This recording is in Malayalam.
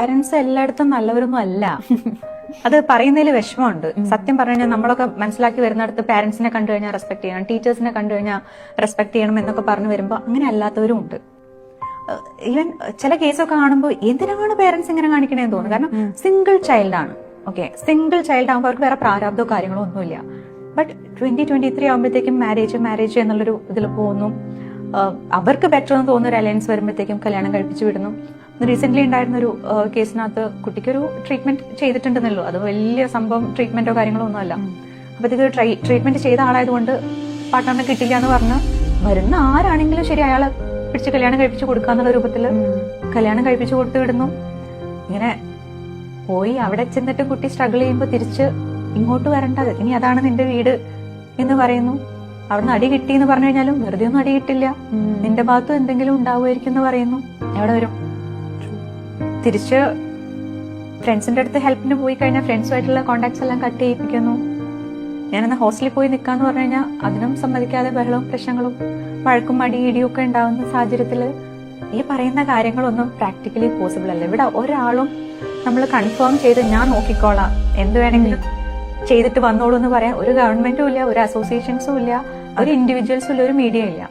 പാരന്റ്സ് എല്ലായിടത്തും നല്ലവരൊന്നും അല്ല. അത് പറയുന്നതിൽ വിഷമമുണ്ട്. സത്യം പറഞ്ഞു കഴിഞ്ഞാൽ നമ്മളൊക്കെ മനസ്സിലാക്കി വരുന്നിടത്ത് പാരന്റ്സിനെ കണ്ടു കഴിഞ്ഞാൽ റെസ്പെക്ട് ചെയ്യണം, ടീച്ചേഴ്സിനെ കണ്ടു കഴിഞ്ഞാൽ റെസ്പെക്ട് ചെയ്യണം എന്നൊക്കെ പറഞ്ഞു വരുമ്പോൾ അങ്ങനെ അല്ലാത്തവരും ഉണ്ട്. ഈവൻ ചില കേസൊക്കെ കാണുമ്പോൾ എന്തിനാണ് പേരന്റ്സ് ഇങ്ങനെ കാണിക്കണേന്ന് തോന്നുന്നു. കാരണം സിംഗിൾ ചൈൽഡ് ആണ്. ഓക്കെ, സിംഗിൾ ചൈൽഡ് ആകുമ്പോൾ അവർക്ക് വേറെ പ്രാരാബ്ദമോ കാര്യങ്ങളോ ഒന്നുമില്ല. ബട്ട് 2023 ആകുമ്പോഴത്തേക്കും മാരേജ് എന്നുള്ളൊരു ഇതിൽ പോകുന്നു. അവർക്ക് ബെറ്റർ എന്ന് തോന്നുന്ന ഒരു അലയൻസ് വരുമ്പോഴത്തേക്കും കല്യാണം കഴിപ്പിച്ചു വിടുന്നു. റീസെന്റ് ഉണ്ടായിരുന്ന ഒരു കേസിനകത്ത് കുട്ടിക്കൊരു ട്രീറ്റ്മെന്റ് ചെയ്തിട്ടുണ്ടെന്നല്ലോ, അത് വലിയ സംഭവം ട്രീറ്റ്മെന്റോ കാര്യങ്ങളോ ഒന്നുമല്ല. അപ്പത്തേക്ക് ട്രീറ്റ്മെന്റ് ചെയ്ത ആളായതുകൊണ്ട് പാർട്ട്ണറിനെ കിട്ടില്ല എന്ന് പറഞ്ഞ് വരുന്ന ആരാണെങ്കിലും ശരി അയാളെ പിടിച്ച് കല്യാണം കഴിപ്പിച്ചു കൊടുക്കാന്നുള്ള രൂപത്തില് കല്യാണം കഴിപ്പിച്ചു കൊടുത്തു വിടുന്നു. ഇങ്ങനെ പോയി അവിടെ ചെന്നിട്ട് കുട്ടി സ്ട്രഗിൾ ചെയ്യുമ്പോൾ തിരിച്ച് ഇങ്ങോട്ട് വരേണ്ടത്, ഇനി അതാണ് നിന്റെ വീട് എന്ന് പറയുന്നു. അവിടുന്ന് അടി കിട്ടി എന്ന് പറഞ്ഞു കഴിഞ്ഞാലും വെറുതെ ഒന്നും അടി കിട്ടില്ല, നിന്റെ ഭാഗത്തും എന്തെങ്കിലും ഉണ്ടാവുമായിരിക്കും എന്ന് പറയുന്നു. എവിടെ വരും? തിരിച്ച് ഫ്രണ്ട്സിന്റെ അടുത്ത് ഹെൽപ്പിന് പോയി കഴിഞ്ഞാൽ ഫ്രണ്ട്സുമായിട്ടുള്ള കോണ്ടാക്ട്സ് എല്ലാം കട്ട് ചെയ്യിപ്പിക്കുന്നു. ഞാനെന്നാ ഹോസ്റ്റലിൽ പോയി നിൽക്കാന്ന് പറഞ്ഞു കഴിഞ്ഞാൽ അതിനും സമ്മതിക്കാതെ ബഹളവും പ്രശ്നങ്ങളും വഴക്കും അടി ഇടിയും ഒക്കെ ഉണ്ടാവുന്ന സാഹചര്യത്തില് ഈ പറയുന്ന കാര്യങ്ങളൊന്നും പ്രാക്ടിക്കലി പോസിബിൾ അല്ല. ഇവിടെ ഒരാളും നമ്മൾ കൺഫേം ചെയ്ത് ഞാൻ നോക്കിക്കോളാം എന്ത് വേണമെങ്കിലും ചെയ്തിട്ട് വന്നോളൂ എന്ന് പറയാൻ ഒരു ഗവൺമെന്റും ഇല്ല, ഒരു അസോസിയേഷൻസും ഇല്ല, ഒരു ഇൻഡിവിജ്വൽസും ഇല്ല, ഒരു മീഡിയ ഇല്ല.